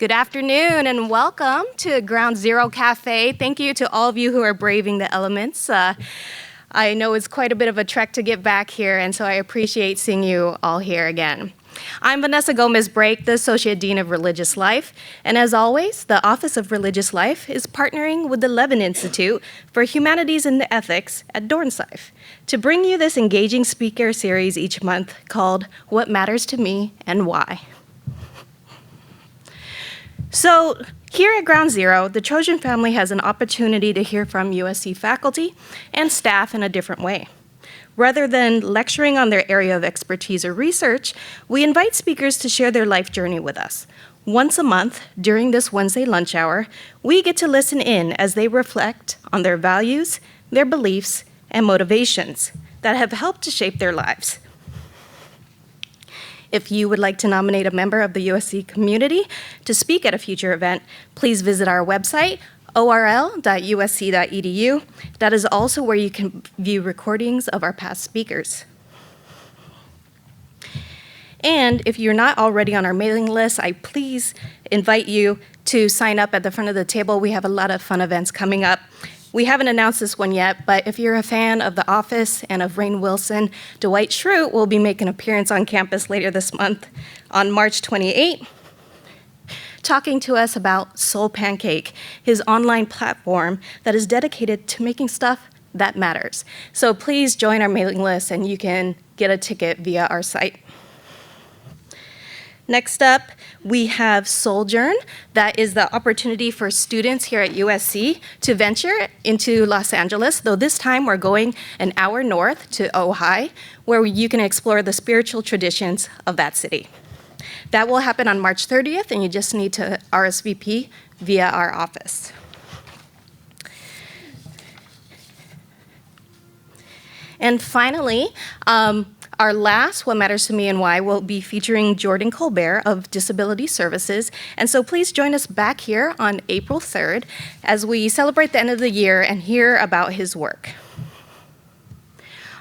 Good afternoon and welcome to Ground Zero Cafe. Thank you to all of you who are braving the elements. I know it's quite a bit of a trek to get back here, and so I appreciate seeing you all here again. I'm Vanessa Gomez-Brake, the Associate Dean of Religious Life, and as always, the Office of Religious Life is partnering with the Levin Institute for Humanities and Ethics at Dornsife to bring you this engaging speaker series each month called What Matters to Me and Why. So here at Ground Zero, the Trojan family has an opportunity to hear from USC faculty and staff in a different way. Rather than lecturing on their area of expertise or research, we invite speakers to share their life journey with us. Once a month, during this Wednesday lunch hour, we get to listen in as they reflect on their values, their beliefs, and motivations that have helped to shape their lives. If you would like to nominate a member of the USC community to speak at a future event, please visit our website, orl.usc.edu. That is also where you can view recordings of our past speakers. And if you're not already on our mailing list, I please invite you to sign up at the front of the table. We have a lot of fun events coming up. We haven't announced this one yet, but if you're a fan of The Office and of Rainn Wilson, Dwight Schrute will be making an appearance on campus later this month on March 28, talking to us about Soul Pancake, his online platform that is dedicated to making stuff that matters. So please join our mailing list and you can get a ticket via our site. Next up, we have Sojourn. That is the opportunity for students here at USC to venture into Los Angeles, though this time we're going an hour north to Ojai, where you can explore the spiritual traditions of that city. That will happen on March 30th, and you just need to RSVP via our office. And finally, our last What Matters to Me and Why will be featuring Jordan Colbert of Disability Services. And so please join us back here on April 3rd as we celebrate the end of the year and hear about his work.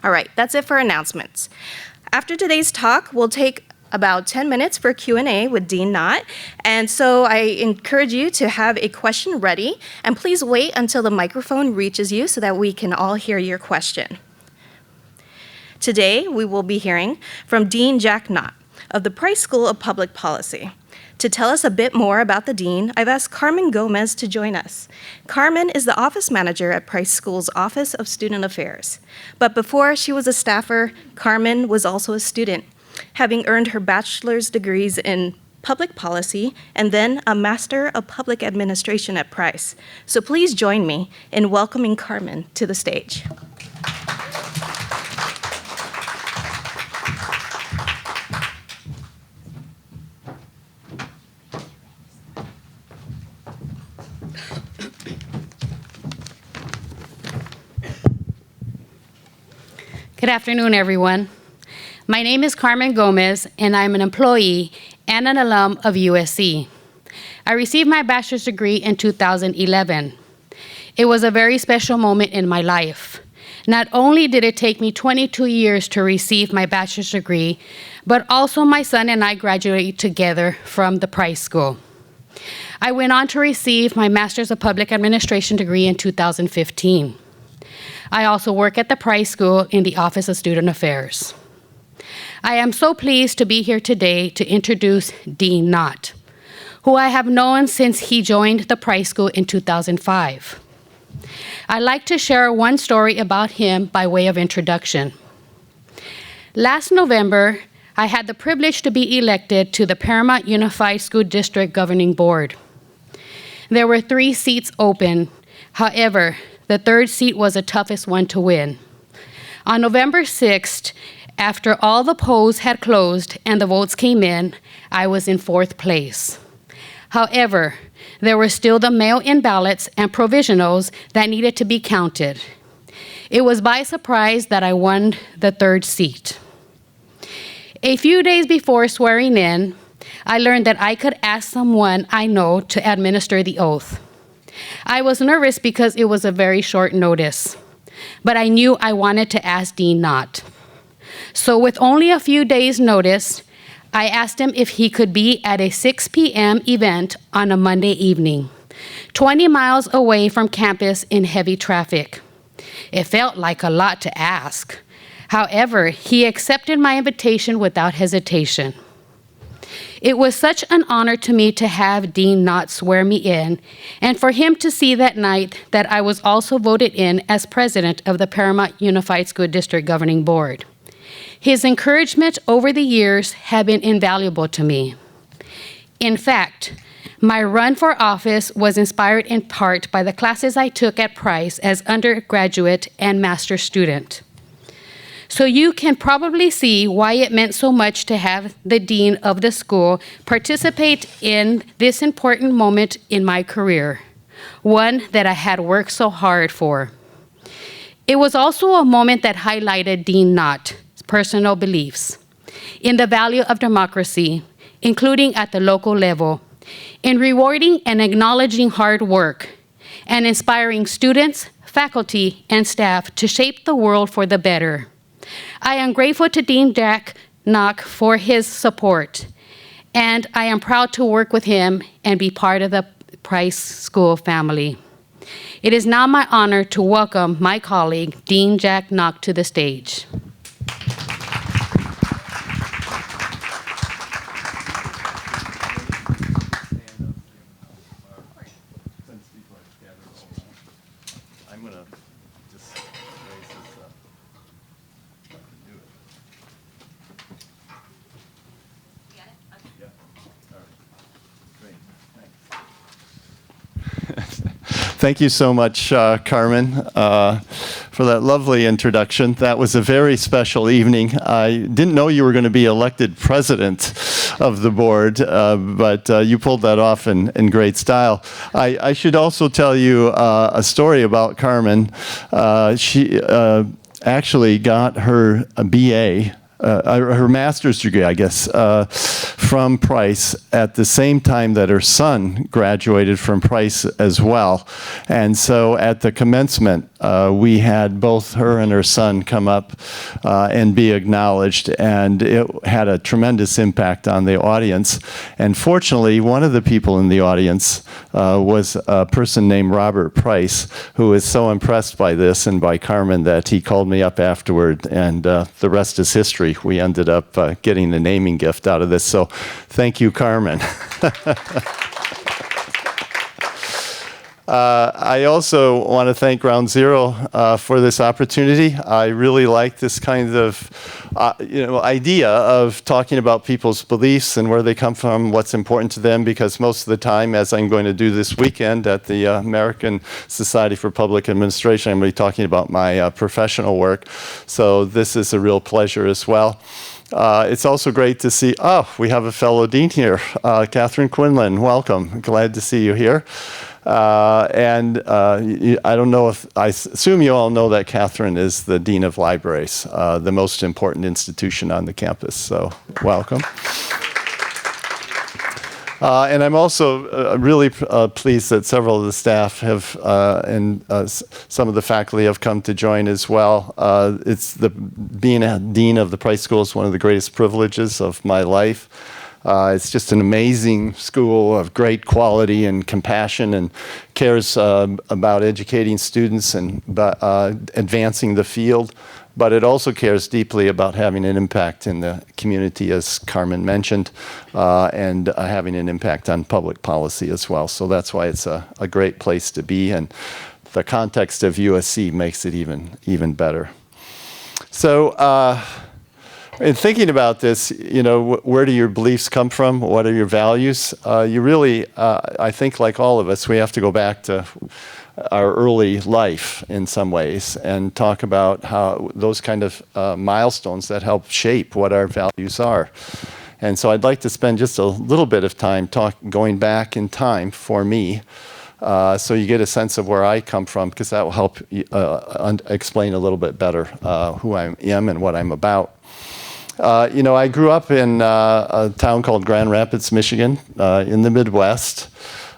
All right, that's it for announcements. After today's talk, we'll take about 10 minutes for Q&A with Dean Knott. And so I encourage you to have a question ready, and please wait until the microphone reaches you so that we can all hear your question. Today, we will be hearing from Dean Jack Knott of the Price School of Public Policy. To tell us a bit more about the dean, I've asked Carmen Gomez to join us. Carmen is the office manager at Price School's Office of Student Affairs. But before she was a staffer, Carmen was also a student, having earned her bachelor's degrees in public policy and then a Master of Public Administration at Price. So please join me in welcoming Carmen to the stage. Good afternoon, everyone. My name is Carmen Gomez, and I'm an employee and an alum of USC. I received my bachelor's degree in 2011. It was a very special moment in my life. Not only did it take me 22 years to receive my bachelor's degree, but also my son and I graduated together from the Price School. I went on to receive my Master's of Public Administration degree in 2015. I also work at the Price School in the Office of Student Affairs. I am so pleased to be here today to introduce Dean Knott, who I have known since he joined the Price School in 2005. I'd like to share one story about him by way of introduction. Last November, I had the privilege to be elected to the Paramount Unified School District Governing Board. There were 3 seats open. However, the 3rd seat was the toughest one to win. On November 6th, after all the polls had closed and the votes came in, I was in 4th place. However, there were still the mail-in ballots and provisionals that needed to be counted. It was by surprise that I won the 3rd seat. A few days before swearing in, I learned that I could ask someone I know to administer the oath. I was nervous because it was a very short notice, but I knew I wanted to ask Dean Knott. So with only a few days' notice, I asked him if he could be at a 6 p.m. event on a Monday evening, 20 miles away from campus in heavy traffic. It felt like a lot to ask. However, he accepted my invitation without hesitation. It was such an honor to me to have Dean Knott swear me in, and for him to see that night that I was also voted in as president of the Paramount Unified School District Governing Board. His encouragement over the years have been invaluable to me. In fact, my run for office was inspired in part by the classes I took at Price as undergraduate and master's student. So you can probably see why it meant so much to have the dean of the school participate in this important moment in my career, one that I had worked so hard for. It was also a moment that highlighted Dean Knott's personal beliefs in the value of democracy, including at the local level, in rewarding and acknowledging hard work, and inspiring students, faculty, and staff to shape the world for the better. I am grateful to Dean Jack Knott for his support, and I am proud to work with him and be part of the Price School family. It is now my honor to welcome my colleague, Dean Jack Knott, to the stage. Thank you so much, Carmen, for that lovely introduction. That was a very special evening. I didn't know you were going to be elected president of the board, but you pulled that off in great style. I should also tell you a story about Carmen. She actually got her BA, her master's degree, I guess, from Price at the same time that her son graduated from Price as well. And so at the commencement, we had both her and her son come up and be acknowledged, and it had a tremendous impact on the audience. And fortunately, one of the people in the audience was a person named Robert Price, who was so impressed by this and by Carmen that he called me up afterward, and the rest is history. We ended up getting the naming gift out of this. So thank you, Carmen. I also want to thank Ground Zero for this opportunity. I really like this kind of idea of talking about people's beliefs and where they come from, what's important to them, because most of the time, as I'm going to do this weekend at the American Society for Public Administration, I'm going to be talking about my professional work. So this is a real pleasure as well. It's also great to see, we have a fellow dean here, Catherine Quinlan. Welcome. Glad to see you here. I don't know if, I assume you all know that Catherine is the Dean of Libraries, the most important institution on the campus, so welcome. And I'm also really pleased that several of the staff have, and some of the faculty have come to join as well. Being a dean of the Price School is one of the greatest privileges of my life. It's just an amazing school of great quality and compassion, and cares about educating students and advancing the field. But it also cares deeply about having an impact in the community, as Carmen mentioned, and having an impact on public policy as well. So that's why it's a great place to be, and the context of USC makes it even better. So in thinking about this, where do your beliefs come from? What are your values? You really, I think like all of us, we have to go back to our early life in some ways and talk about how those kind of milestones that help shape what our values are. And so I'd like to spend just a little bit of time going back in time for me, so you get a sense of where I come from, because that will help explain a little bit better who I am and what I'm about. I grew up in a town called Grand Rapids, Michigan, in the Midwest.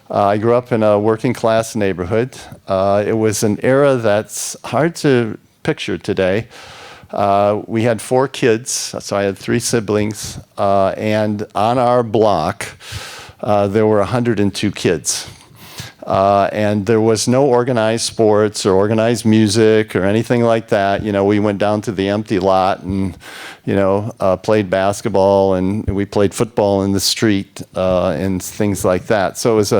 I grew up in a working class neighborhood. It was an era that's hard to picture today. We had 4 kids, so I had 3 siblings, and on our block, there were 102 kids. And there was no organized sports or organized music or anything like that. You know, we went down to the empty lot and, played basketball, and we played football in the street and things like that. So it was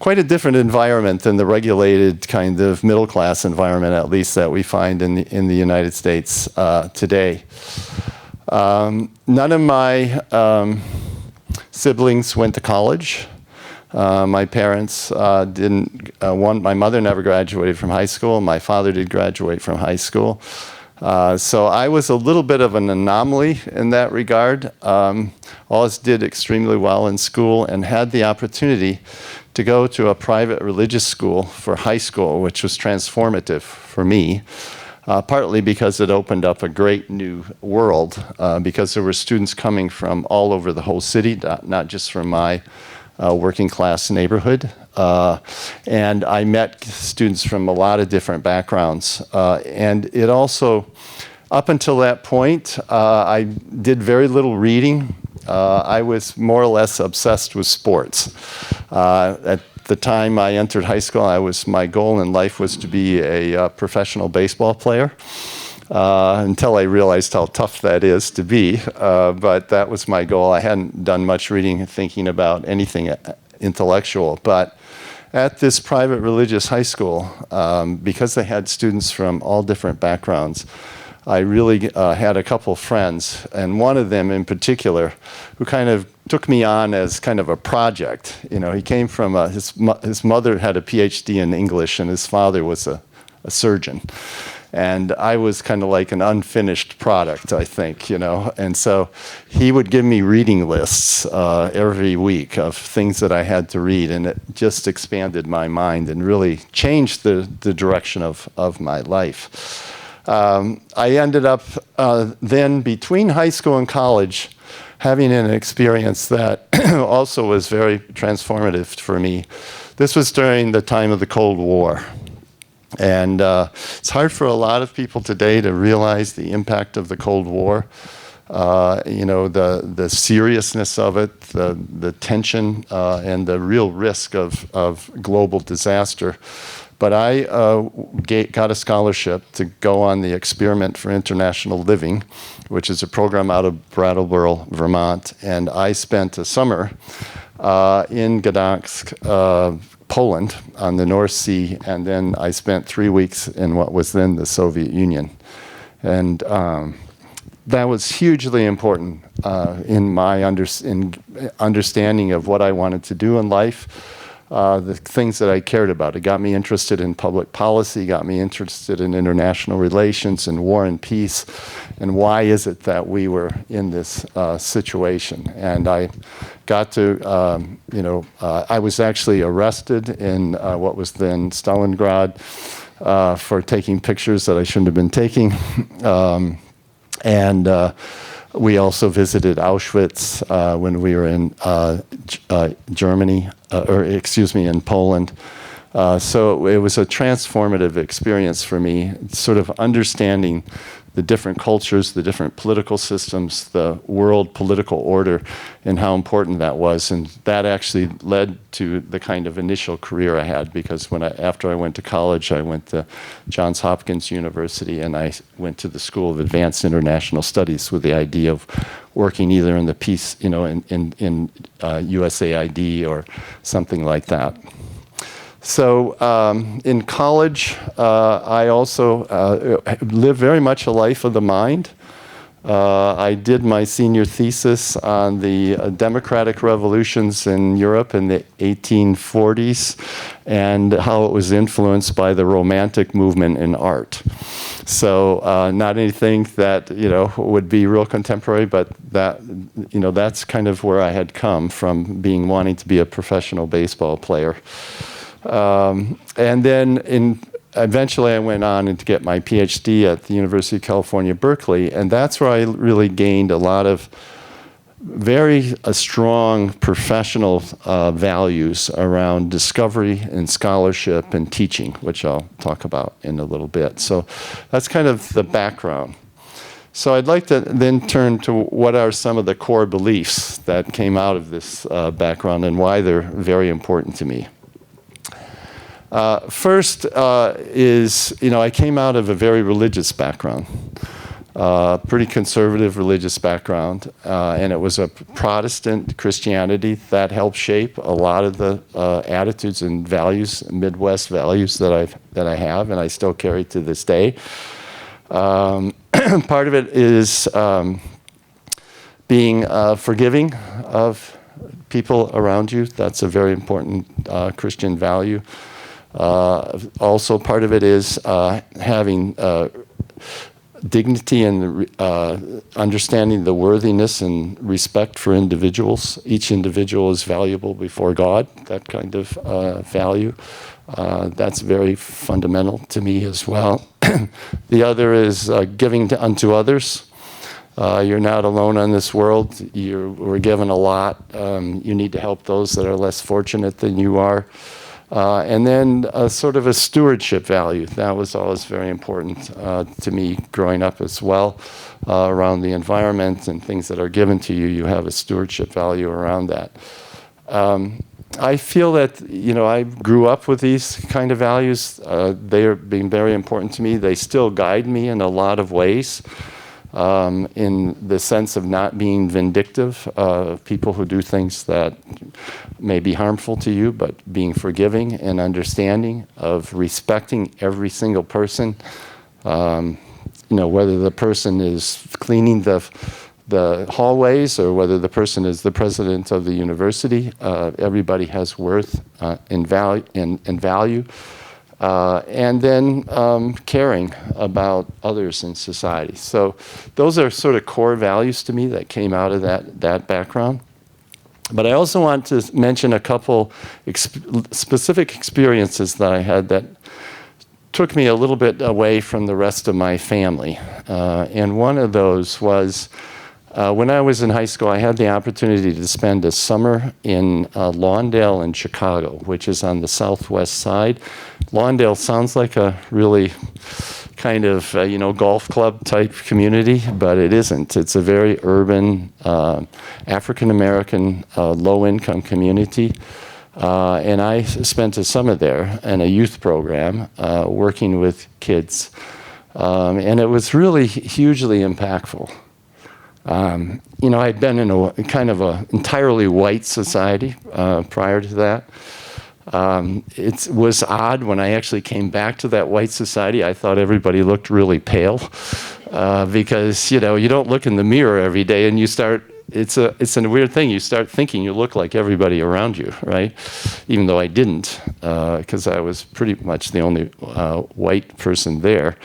quite a different environment than the regulated kind of middle-class environment, at least, that we find in the United States today. None of my siblings went to college. My parents didn't. My mother never graduated from high school. My father did graduate from high school. So I was a little bit of an anomaly in that regard. Always did extremely well in school and had the opportunity to go to a private religious school for high school, which was transformative for me. Partly because it opened up a great new world, because there were students coming from all over the whole city, not just from my working class neighborhood. And I met students from a lot of different backgrounds. And it also, up until that point, I did very little reading. I was more or less obsessed with sports. At the time I entered high school, my goal in life was to be a professional baseball player. Until I realized how tough that is to be. But that was my goal. I hadn't done much reading and thinking about anything intellectual. But at this private religious high school, because they had students from all different backgrounds, I really had a couple friends, and one of them in particular, who kind of took me on as kind of a project. You know, he came from, his mother had a PhD in English, and his father was a surgeon. And I was kind of like an unfinished product, I think, And so he would give me reading lists every week of things that I had to read, and it just expanded my mind and really changed the direction of my life. I ended up then, between high school and college, having an experience that also was very transformative for me. This was during the time of the Cold War. And it's hard for a lot of people today to realize the impact of the Cold War, the seriousness of it, the tension, and the real risk of global disaster. But I got a scholarship to go on the Experiment for International Living, which is a program out of Brattleboro, Vermont. And I spent a summer in Gdansk, Poland, on the North Sea, and then I spent 3 weeks in what was then the Soviet Union. And that was hugely important in my understanding of what I wanted to do in life, the things that I cared about. It got me interested in public policy, got me interested in international relations and war and peace, and why is it that we were in this situation. And I got to, I was actually arrested in what was then Stalingrad for taking pictures that I shouldn't have been taking. We also visited Auschwitz when we were in Germany, in Poland. So it was a transformative experience for me, sort of understanding the different cultures, the different political systems, the world political order, and how important that was. And that actually led to the kind of initial career I had, because after I went to college, I went to Johns Hopkins University, and I went to the School of Advanced International Studies with the idea of working either in the peace, in USAID or something like that. So in college, I also lived very much a life of the mind. I did my senior thesis on the democratic revolutions in Europe in the 1840s and how it was influenced by the Romantic movement in art. So not anything that would be real contemporary, but that's kind of where I had come from, wanting to be a professional baseball player. And then eventually I went on to get my PhD at the University of California, Berkeley, and that's where I really gained a lot of very strong professional values around discovery and scholarship and teaching, which I'll talk about in a little bit. So that's kind of the background. So I'd like to then turn to what are some of the core beliefs that came out of this background and why they're very important to me. First is, I came out of a very religious background, pretty conservative religious background, and it was a Protestant Christianity that helped shape a lot of the attitudes and values, Midwest values that I have, and I still carry to this day. Part of it is being forgiving of people around you. That's a very important Christian value. Also, part of it is having dignity and understanding the worthiness and respect for individuals. Each individual is valuable before God, that kind of value. That's very fundamental to me as well. The other is giving unto others. You're not alone on this world. We're given a lot. You need to help those that are less fortunate than you are. And then sort of a stewardship value. That was always very important to me growing up as well, around the environment and things that are given to you. You have a stewardship value around that. I feel that, I grew up with these kind of values. They are being very important to me. They still guide me in a lot of ways, in the sense of not being vindictive of people who do things that may be harmful to you, but being forgiving and understanding, of respecting every single person. Whether the person is cleaning the hallways or whether the person is the president of the university, everybody has worth and value. And then caring about others in society. So those are sort of core values to me that came out of that background. But I also want to mention a couple specific experiences that I had that took me a little bit away from the rest of my family. And one of those was when I was in high school, I had the opportunity to spend a summer in Lawndale in Chicago, which is on the southwest side. Lawndale sounds like a really kind of, golf club type community, but it isn't. It's a very urban, African-American, low-income community. And I spent a summer there in a youth program working with kids. And it was really hugely impactful. I'd been in a kind of a entirely white society prior to that. It was odd when I actually came back to that white society. I thought everybody looked really pale because, you don't look in the mirror every day and you start, it's a weird thing. You start thinking you look like everybody around you, right? Even though I didn't, because I was pretty much the only white person there.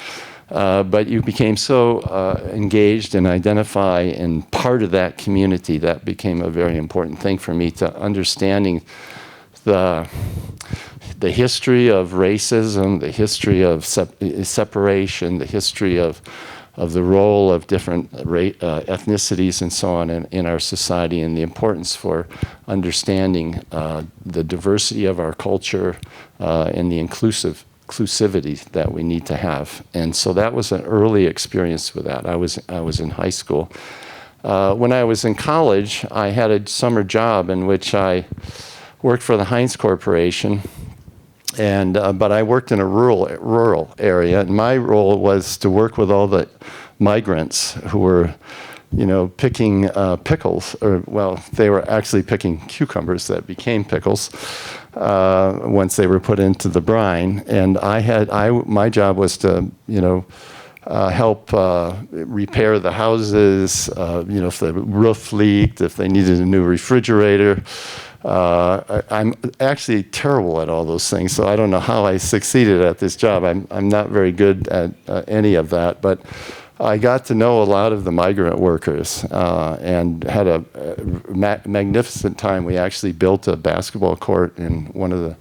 But you became so engaged and identify in part of that community. That became a very important thing for me, to understanding the history of racism, the history of separation, the history of the role of different ethnicities and so on in our society, and the importance for understanding the diversity of our culture and the inclusivity that we need to have. And so that was an early experience with that. I was in high school. When I was in college, I had a summer job in which I worked for the Heinz Corporation, and but I worked in a rural area, and my role was to work with all the migrants who were, picking pickles, they were actually picking cucumbers that became pickles once they were put into the brine. And my job was to, help repair the houses, if the roof leaked, if they needed a new refrigerator. I'm actually terrible at all those things, so I don't know how I succeeded at this job. I'm not very good at any of that, but I got to know a lot of the migrant workers and had a magnificent time. We actually built a basketball court in one of the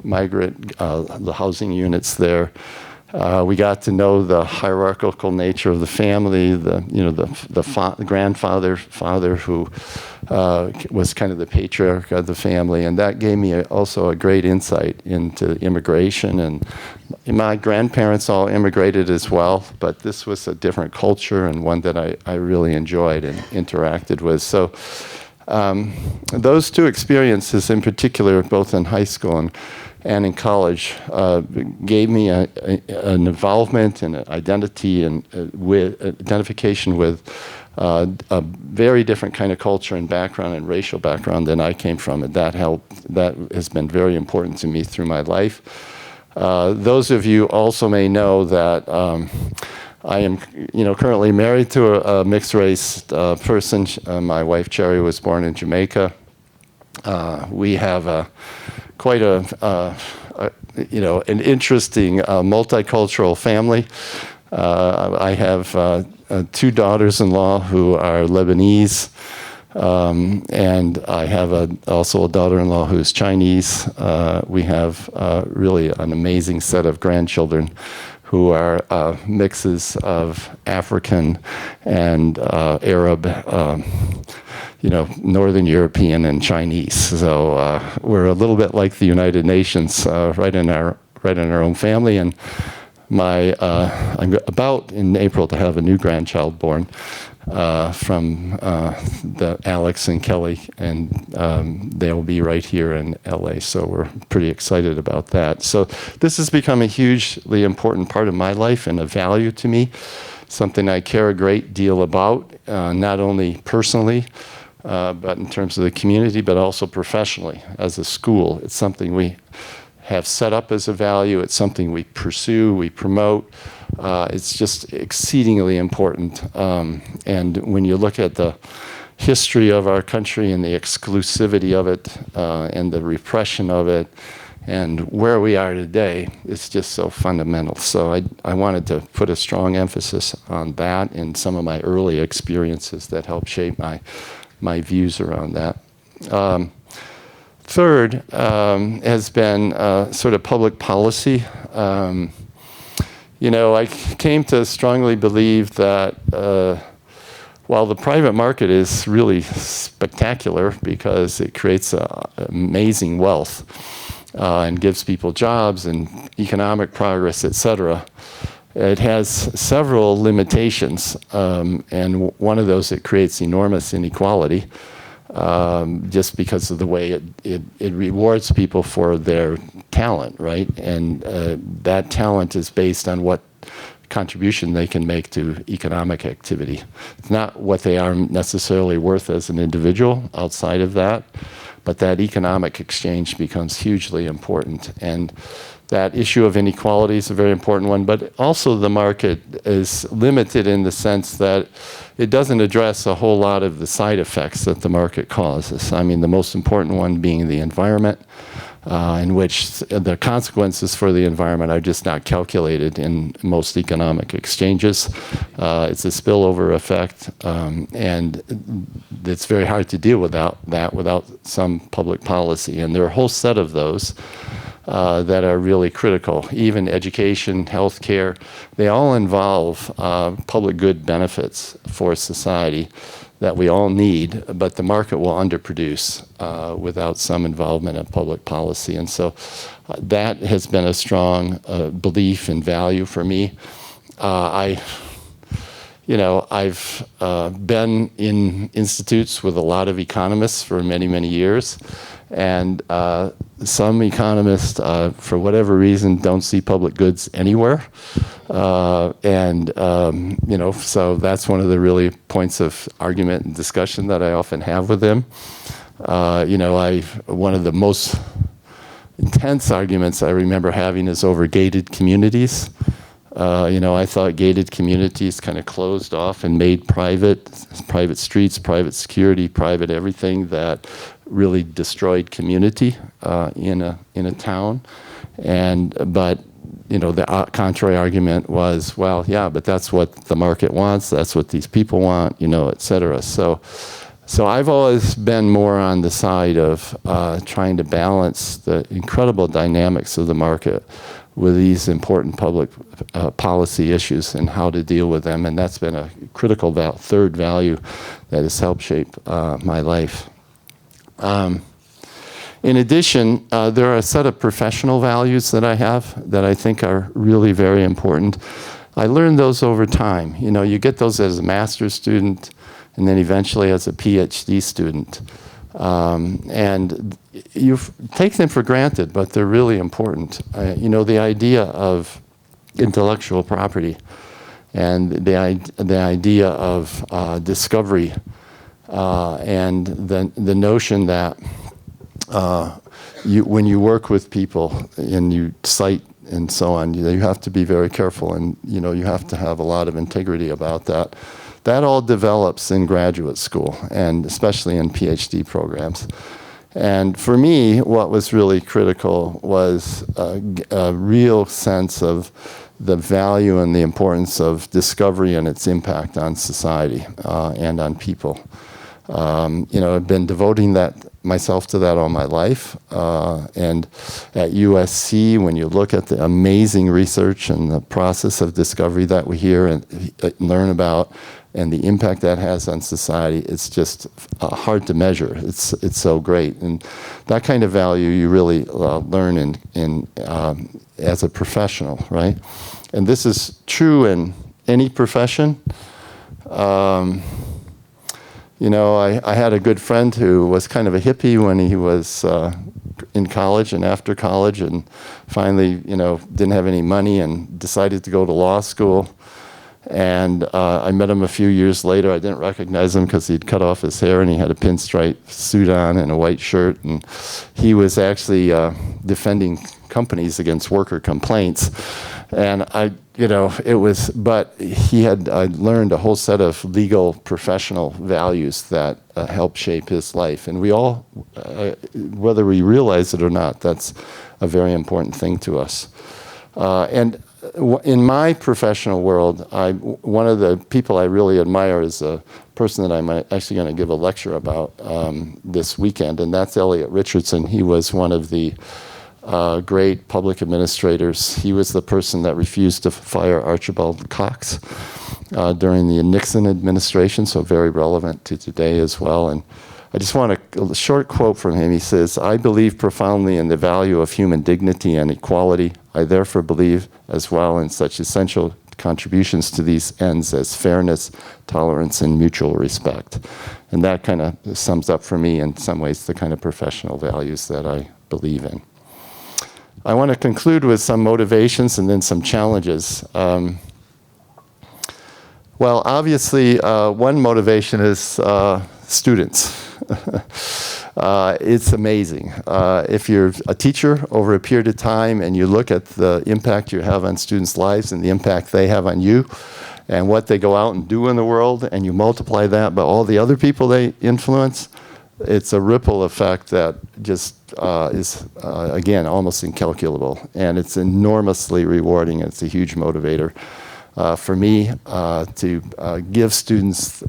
the housing units there. We got to know the hierarchical nature of the family, the grandfather, father who was kind of the patriarch of the family, and that gave me also a great insight into immigration. And my grandparents all immigrated as well, but this was a different culture and one that I really enjoyed and interacted with. So those two experiences in particular, both in high school and in college, gave me an involvement and an identity and with identification with a very different kind of culture and background and racial background than I came from, and that helped. That has been very important to me through my life. Those of you also may know that I am, currently married to a mixed-race person. My wife Cherry was born in Jamaica. We have quite an interesting multicultural family. I have two daughters-in-law who are Lebanese, and I have also a daughter-in-law who's Chinese. We have really an amazing set of grandchildren who are mixes of African and Arab, Northern European and Chinese. So we're a little bit like the United Nations, right in our own family. And I'm about in April to have a new grandchild born from the Alex and Kelly, and they'll be right here in LA. So we're pretty excited about that. So this has become a hugely important part of my life and a value to me, something I care a great deal about, not only personally, but in terms of the community, but also professionally as a school. It's something we have set up as a value. It's something we pursue, we promote. It's just exceedingly important. And when you look at the history of our country and the exclusivity of it and the repression of it and where we are today, it's just so fundamental. So I wanted to put a strong emphasis on that and some of my early experiences that helped shape my views around that. Third has been sort of public policy. I came to strongly believe that while the private market is really spectacular because it creates amazing wealth and gives people jobs and economic progress, et cetera, it has several limitations. And one of those, it creates enormous inequality. Just because of the way it rewards people for their talent, right? And that talent is based on what contribution they can make to economic activity. It's not what they are necessarily worth as an individual outside of that, but that economic exchange becomes hugely important. And that issue of inequality is a very important one, but also the market is limited in the sense that it doesn't address a whole lot of the side effects that the market causes. I mean, the most important one being the environment, in which the consequences for the environment are just not calculated in most economic exchanges. It's a spillover effect, and it's very hard to deal with that without some public policy. And there are a whole set of those that are really critical. Even education, healthcare, they all involve public good benefits for society that we all need, but the market will underproduce without some involvement of public policy. And so that has been a strong belief and value for me. I've been in institutes with a lot of economists for many, many years. And some economists, for whatever reason, don't see public goods anywhere. So that's one of the really points of argument and discussion that I often have with them. One of the most intense arguments I remember having is over gated communities. I thought gated communities kind of closed off and made private streets, private security, private everything that really destroyed community in a town. But the contrary argument was, well, yeah, but that's what the market wants. That's what these people want, et cetera. So I've always been more on the side of trying to balance the incredible dynamics of the market with these important public policy issues and how to deal with them. And that's been a critical third value that has helped shape my life. In addition, there are a set of professional values that I have that I think are really very important. I learned those over time. You know, you get those as a master's student and then eventually as a PhD student. And you take them for granted, but they're really important. You know, the idea of intellectual property and the idea of discovery and the notion that when you work with people and you cite and so on, you have to be very careful, and you know, you have to have a lot of integrity about that. That all develops in graduate school, and especially in PhD programs. And for me, what was really critical was a real sense of the value and the importance of discovery and its impact on society and on people. You know, I've been devoting myself to that all my life. And at USC, when you look at the amazing research and the process of discovery that we hear and learn about, and the impact that has on society, it's just hard to measure. It's so great, and that kind of value you really learn in as a professional, right? And this is true in any profession. You know, I had a good friend who was kind of a hippie when he was in college and after college, and finally, you know, didn't have any money and decided to go to law school. And I met him a few years later. I didn't recognize him because he'd cut off his hair and he had a pinstripe suit on and a white shirt. And he was actually defending companies against worker complaints. And but he had learned a whole set of legal professional values that helped shape his life. And we all, whether we realize it or not, that's a very important thing to us. And in my professional world, one of the people I really admire is a person that I'm actually going to give a lecture about this weekend, and that's Elliot Richardson. He was one of the great public administrators. He was the person that refused to fire Archibald Cox during the Nixon administration, so very relevant to today as well. And I just want a short quote from him. He says, "I believe profoundly in the value of human dignity and equality. I therefore believe as well in such essential contributions to these ends as fairness, tolerance, and mutual respect." And that kind of sums up for me in some ways the kind of professional values that I believe in. I want to conclude with some motivations and then some challenges. Well, obviously, one motivation is students. It's amazing. If you're a teacher over a period of time and you look at the impact you have on students' lives and the impact they have on you and what they go out and do in the world, and you multiply that by all the other people they influence, it's a ripple effect that just is, again, almost incalculable. And it's enormously rewarding. It's a huge motivator. For me, to give students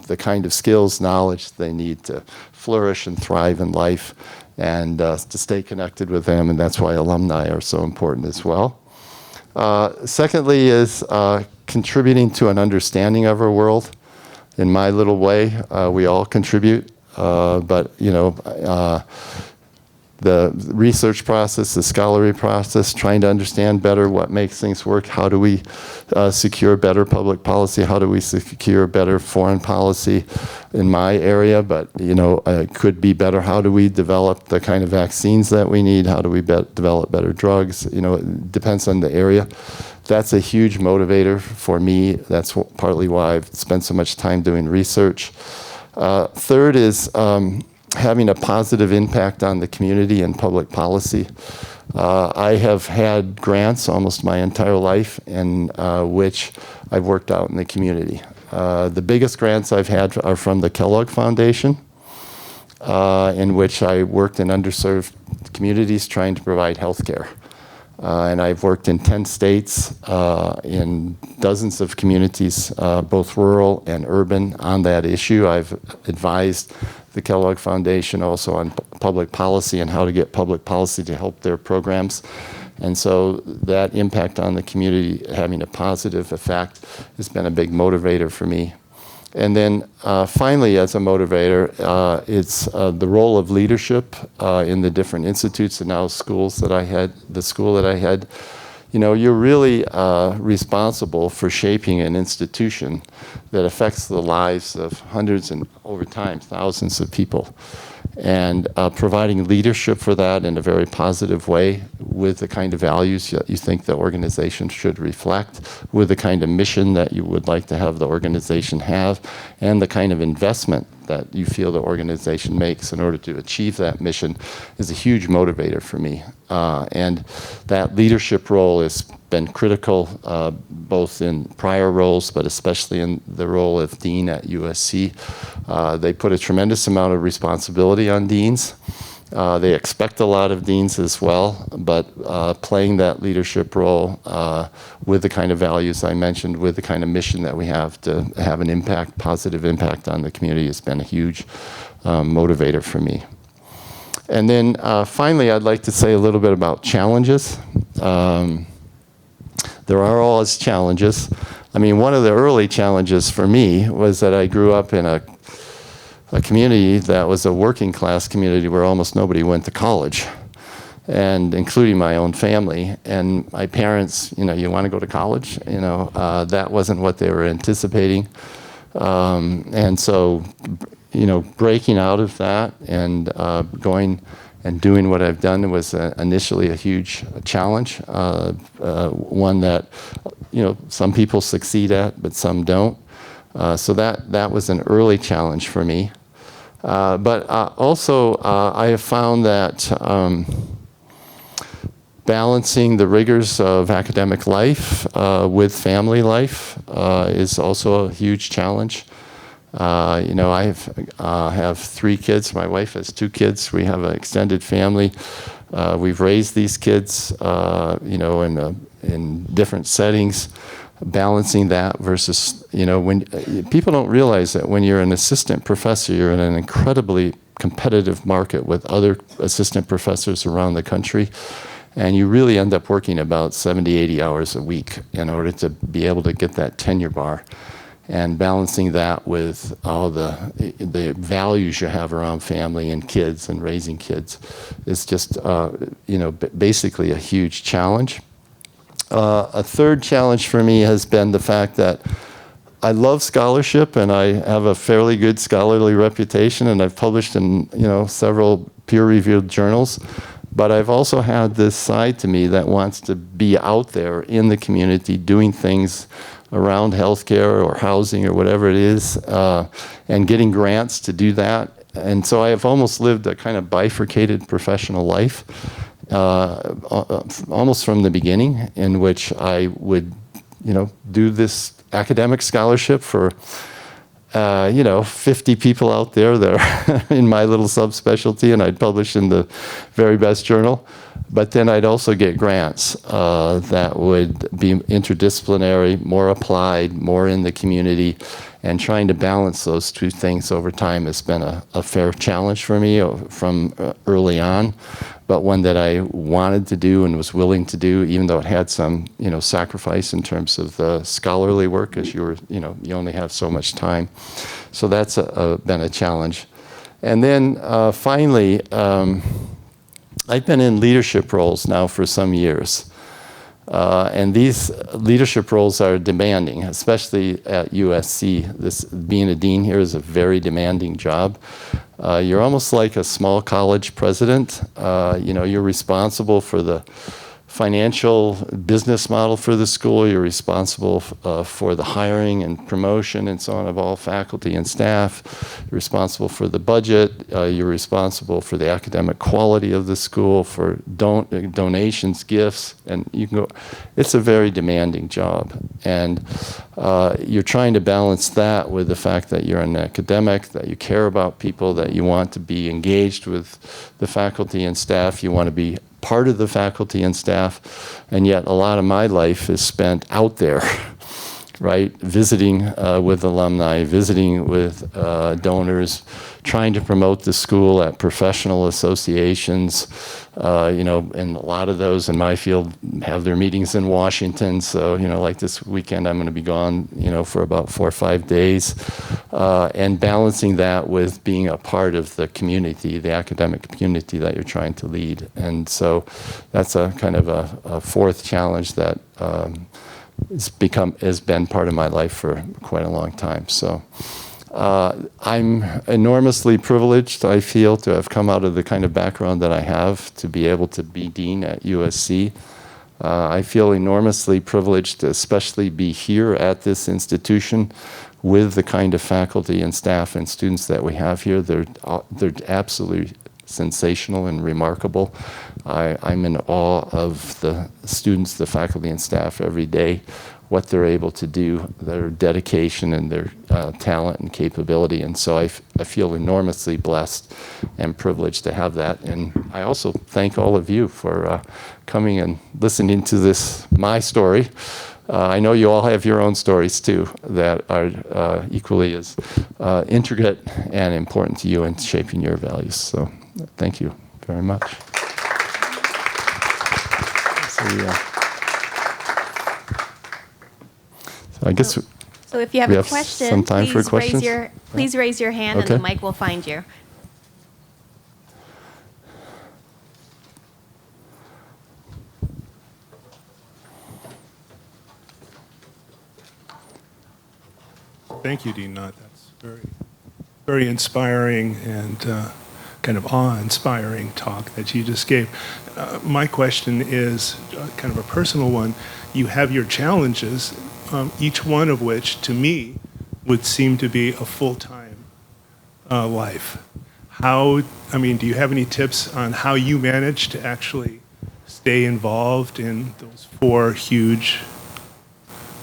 the kind of skills, knowledge they need to flourish and thrive in life, and to stay connected with them, and that's why alumni are so important as well. Secondly is contributing to an understanding of our world. In my little way, we all contribute, but you know, the research process, the scholarly process, trying to understand better what makes things work. How do we secure better public policy? How do we secure better foreign policy in my area? But, you know, it could be better. How do we develop the kind of vaccines that we need? How do we develop better drugs? You know, it depends on the area. That's a huge motivator for me. That's partly why I've spent so much time doing research. Third is having a positive impact on the community and public policy. I have had grants almost my entire life in which I've worked out in the community. The biggest grants I've had are from the Kellogg Foundation, in which I worked in underserved communities trying to provide health care. And I've worked in 10 states, in dozens of communities, both rural and urban, on that issue. I've advised the Kellogg Foundation also on public policy and how to get public policy to help their programs. And so that impact on the community, having a positive effect, has been a big motivator for me. And then finally, as a motivator, it's the role of leadership in the different institutes and now schools that I had, the school that I had. You know, you're really responsible for shaping an institution that affects the lives of hundreds and over time, thousands of people. And providing leadership for that in a very positive way with the kind of values that you think the organization should reflect, with the kind of mission that you would like to have the organization have, and the kind of investment that you feel the organization makes in order to achieve that mission is a huge motivator for me. And that leadership role has been critical both in prior roles, but especially in the role of dean at USC. They put a tremendous amount of responsibility on deans. They expect a lot of deans as well, but playing that leadership role with the kind of values I mentioned, with the kind of mission that we have to have an impact, positive impact on the community, has been a huge motivator for me. And then finally, I'd like to say a little bit about challenges. There are always challenges. I mean, one of the early challenges for me was that I grew up in a community that was a working class community where almost nobody went to college, and including my own family. And my parents, you know, you want to go to college? You know, that wasn't what they were anticipating. And so, you know, breaking out of that and going and doing what I've done was initially a huge challenge, one that, you know, some people succeed at, but some don't. So that was an early challenge for me. But also, I have found that balancing the rigors of academic life with family life is also a huge challenge. You know, I have 3 kids. My wife has 2 kids. We have an extended family. We've raised these kids, you know, in different settings. Balancing that versus, you know, when people don't realize that when you're an assistant professor, you're in an incredibly competitive market with other assistant professors around the country, and you really end up working about 70, 80 hours a week in order to be able to get that tenure bar. And balancing that with all the values you have around family and kids and raising kids is just, you know, basically a huge challenge. A third challenge for me has been the fact that I love scholarship and I have a fairly good scholarly reputation, and I've published in, you know, several peer-reviewed journals. But I've also had this side to me that wants to be out there in the community doing things around healthcare or housing or whatever it is, and getting grants to do that. And so I have almost lived a kind of bifurcated professional life. Almost from the beginning, in which I would, you know, do this academic scholarship for, you know, 50 people out there that are in my little subspecialty, and I'd publish in the very best journal. But then I'd also get grants that would be interdisciplinary, more applied, more in the community, and trying to balance those two things over time has been a fair challenge for me from early on, but one that I wanted to do and was willing to do, even though it had some, you know, sacrifice in terms of the scholarly work, as you only have so much time. So that's been a challenge. And then finally, I've been in leadership roles now for some years. And these leadership roles are demanding, especially at USC. Being a dean here is a very demanding job. You're almost like a small college president. You know, you're responsible for the financial business model for the school. You're responsible for the hiring and promotion and so on of all faculty and staff. You're responsible for the budget. You're responsible for the academic quality of the school, for donations, gifts, and you can go. It's a very demanding job, and you're trying to balance that with the fact that you're an academic, that you care about people, that you want to be engaged with the faculty and staff. You want to be part of the faculty and staff, and yet a lot of my life is spent out there right? Visiting with alumni, visiting with donors, trying to promote the school at professional associations, and a lot of those in my field have their meetings in Washington. So, like this weekend, I'm going to be gone, for about 4 or 5 days, and balancing that with being a part of the community, the academic community that you're trying to lead. And so that's a kind of a fourth challenge that has been part of my life for quite a long time. So I'm enormously privileged, I feel, to have come out of the kind of background that I have, to be able to be dean at USC. I feel enormously privileged to especially be here at this institution with the kind of faculty and staff and students that we have here. They're absolutely sensational and remarkable. I'm in awe of the students, the faculty and staff every day, what they're able to do, their dedication and their talent and capability. And so I feel enormously blessed and privileged to have that. And I also thank all of you for coming and listening to my story. I know you all have your own stories too that are equally as intricate and important to you in shaping your values. So thank you very much. So I guess So if you have we a have question, some time for questions. please raise your hand Okay. and the mic will find you. Thank you, Dean Knott. That's very, very inspiring and kind of awe-inspiring talk that you just gave. My question is kind of a personal one. You have your challenges, each one of which, to me, would seem to be a full-time life. Do you have any tips on how you manage to actually stay involved in those 4 huge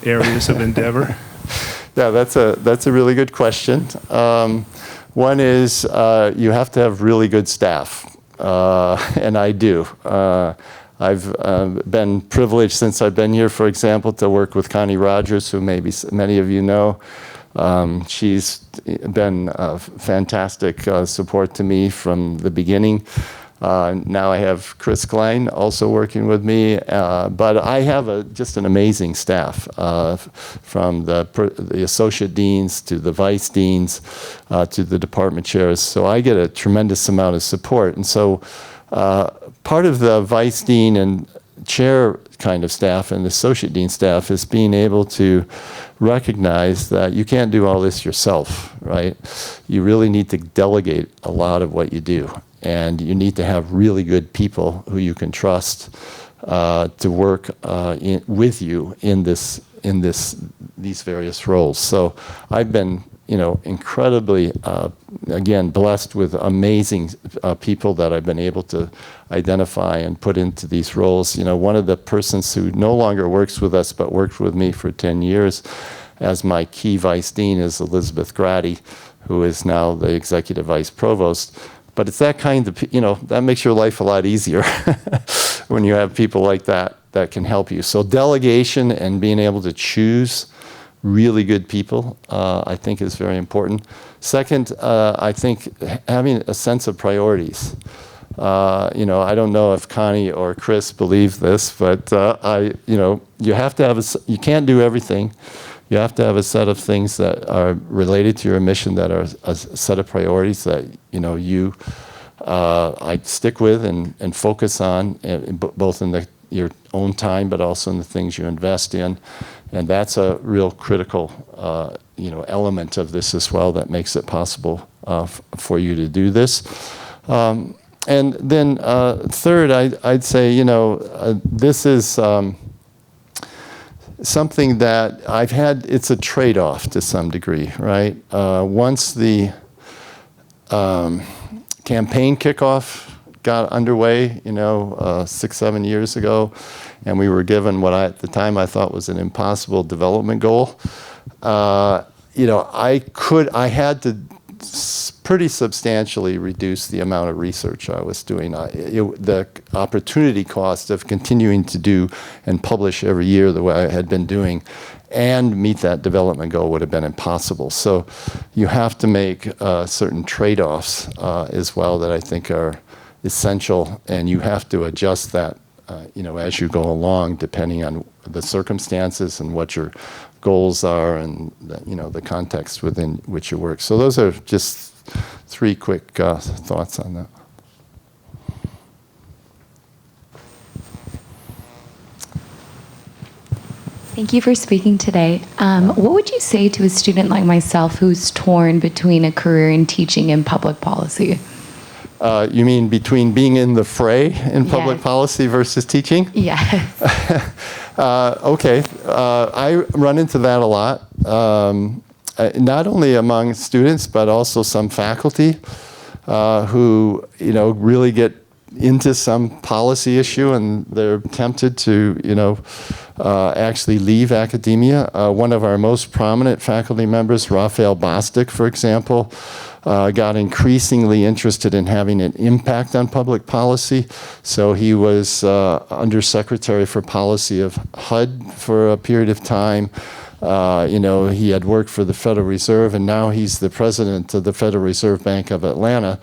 areas of endeavor? Yeah, that's a really good question. One is you have to have really good staff, and I do. I've been privileged since I've been here, for example, to work with Connie Rogers, who maybe many of you know. She's been a fantastic support to me from the beginning. Now I have Chris Klein also working with me, but I have just an amazing staff, from the associate deans to the vice deans to the department chairs. So I get a tremendous amount of support. And so part of the vice dean and chair kind of staff and the associate dean staff is being able to recognize that you can't do all this yourself, right? You really need to delegate a lot of what you do. And you need to have really good people who you can trust to work with you in these various roles. So I've been, incredibly, again, blessed with amazing people that I've been able to identify and put into these roles. One of the persons who no longer works with us but worked with me for 10 years as my key vice dean is Elizabeth Grady, who is now the executive vice provost. But it's that kind of, that makes your life a lot easier when you have people like that can help you. So delegation and being able to choose really good people, I think is very important. Second, I think having a sense of priorities. I don't know if Connie or Chris believe this, but you have to have you can't do everything. You have to have a set of things that are related to your mission, that are a set of priorities that I stick with and focus on, both in your own time, but also in the things you invest in. And that's a real critical element of this as well that makes it possible for you to do this. And then third, I'd say this is something that I've had. It's a trade-off to some degree, right? Once the campaign kickoff got underway, 6-7 years ago, and we were given what at the time I thought was an impossible development goal. I had to pretty substantially reduce the amount of research I was doing. The opportunity cost of continuing to do and publish every year the way I had been doing, and meet that development goal would have been impossible. So you have to make certain trade-offs as well that I think are essential, and you have to adjust that as you go along, depending on the circumstances and what your goals are and the context within which you work. So those are just 3 quick thoughts on that. Thank you for speaking today. What would you say to a student like myself who's torn between a career in teaching and public policy? You mean between being in the fray in public policy versus teaching? Yes. Okay. I run into that a lot, not only among students, but also some faculty who, really get into some policy issue and they're tempted to, actually leave academia. One of our most prominent faculty members, Raphael Bostic, for example, got increasingly interested in having an impact on public policy. So he was Undersecretary for Policy of HUD for a period of time. He had worked for the Federal Reserve, and now he's the president of the Federal Reserve Bank of Atlanta.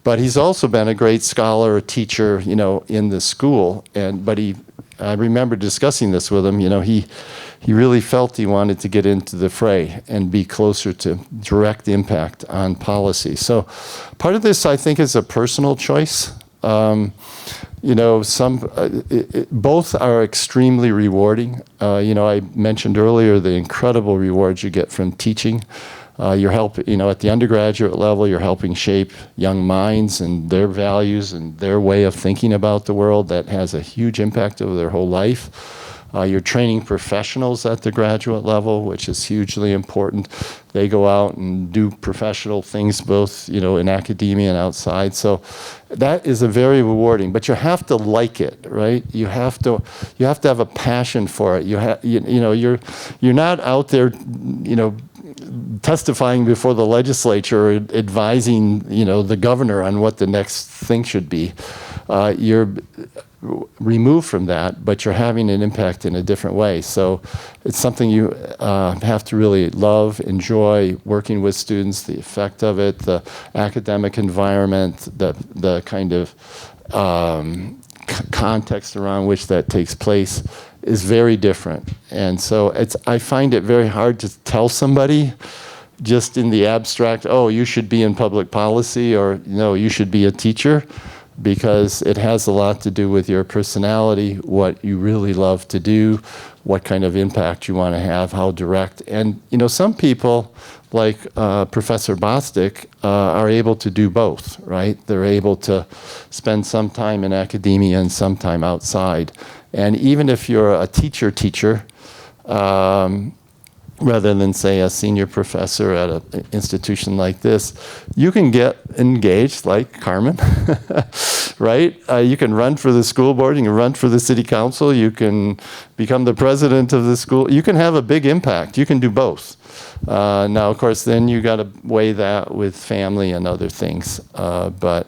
But he's also been a great scholar, teacher, in the school. I remember discussing this with him. He really felt he wanted to get into the fray and be closer to direct impact on policy. So part of this, I think, is a personal choice. Both are extremely rewarding. I mentioned earlier the incredible rewards you get from teaching. You're helping, at the undergraduate level, you're helping shape young minds and their values and their way of thinking about the world that has a huge impact over their whole life. You're training professionals at the graduate level, which is hugely important. They go out and do professional things both, in academia and outside. So that is a very rewarding, but you have to like it, right? You have to have a passion for it. You're not out there, testifying before the legislature or advising, the governor on what the next thing should be. You're removed from that, but you're having an impact in a different way. So it's something you have to really love, enjoy working with students, the effect of it, the academic environment, the kind of context around which that takes place is very different. And so I find it very hard to tell somebody just in the abstract, oh, you should be in public policy, or no, you should be a teacher, because it has a lot to do with your personality, what you really love to do, what kind of impact you want to have, how direct. And some people, like Professor Bostic, are able to do both, right? They're able to spend some time in academia and some time outside. And even if you're a teacher, rather than, say, a senior professor at an institution like this, you can get engaged like Carmen, right? You can run for the school board, you can run for the city council, you can become the president of the school. You can have a big impact. You can do both. Now, of course, then you got to weigh that with family and other things. But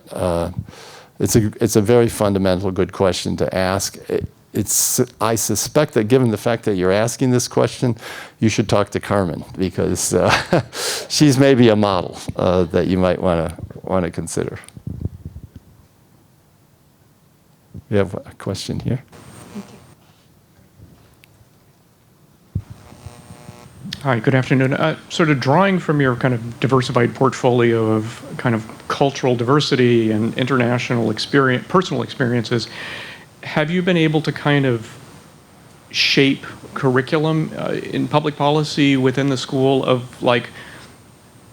it's a very fundamental, good question to ask. I suspect that given the fact that you're asking this question, you should talk to Carmen, because she's maybe a model that you might want to consider. We have a question here. Hi, good afternoon. Sort of drawing from your kind of diversified portfolio of kind of cultural diversity and international experience, personal experiences, have you been able to kind of shape curriculum in public policy within the school of like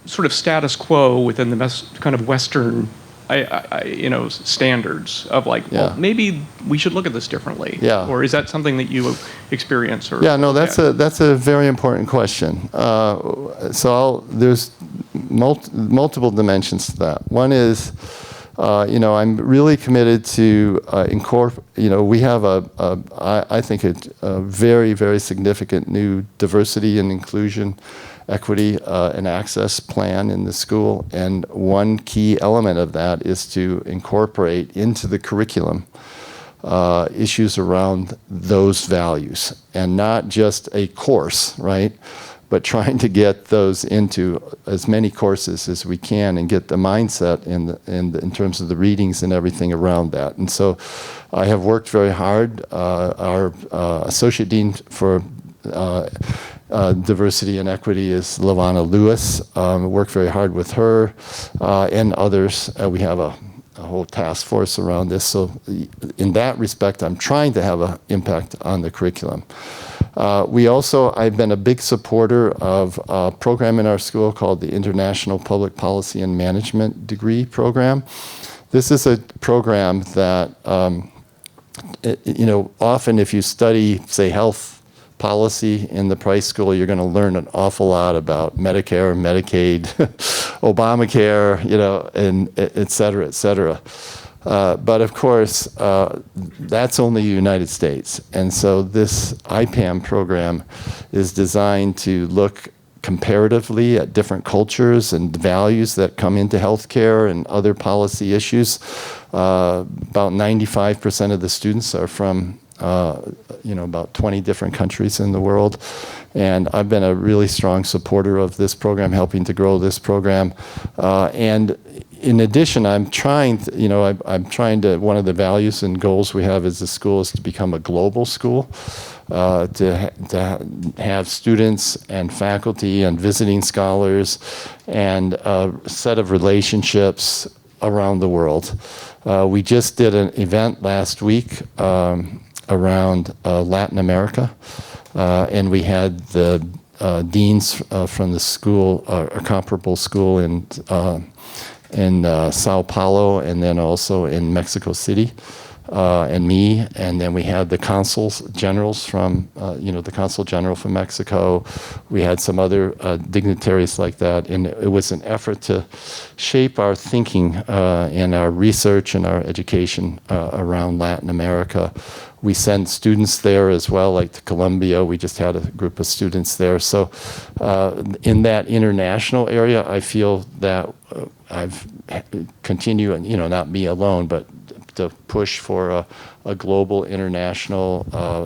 sort of status quo within the kind of Western, standards of like, well, maybe we should look at this differently? Yeah. Or is that something that you experience? Or yeah, no, that's a very important question. There's multiple dimensions to that. One is, I'm really committed to we have I think a very, very significant new diversity and inclusion, equity and access plan in the school. And one key element of that is to incorporate into the curriculum issues around those values, and not just a course, right? But trying to get those into as many courses as we can and get the mindset in terms of the readings and everything around that. And so I have worked very hard. Our Associate Dean for Diversity and Equity is LaVonna Lewis. Worked very hard with her and others. We have a whole task force around this. So in that respect, I'm trying to have an impact on the curriculum. I've been a big supporter of a program in our school called the International Public Policy and Management Degree Program. This is a program that, often if you study, say, health policy in the price school, you're going to learn an awful lot about Medicare, Medicaid, Obamacare, and et cetera, et cetera. But of course, that's only the United States. And so this IPAM program is designed to look comparatively at different cultures and values that come into healthcare and other policy issues. About 95% of the students are from about 20 different countries in the world. And I've been a really strong supporter of this program, helping to grow this program. And in addition, I'm trying to, one of the values and goals we have as a school is to become a global school, to have students and faculty and visiting scholars and a set of relationships around the world. We just did an event last week around Latin America, and we had the deans from the school, a comparable school in Sao Paulo, and then also in Mexico City, and me, and then we had the consuls generals from, the consul general from Mexico. We had some other dignitaries like that, and it was an effort to shape our thinking and our research and our education around Latin America. We send students there as well, like to Colombia. We just had a group of students there. So in that international area, I feel that I've continued, not me alone, but to push for a global, international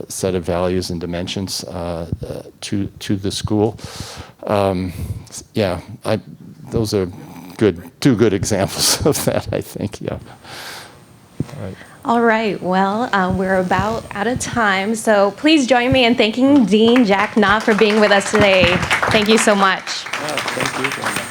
set of values and dimensions to the school. Those are two good examples of that, I think. Yeah. All right. All right, well, we're about out of time, so please join me in thanking Dean Jack Knott for being with us today. Thank you so much. Thank you.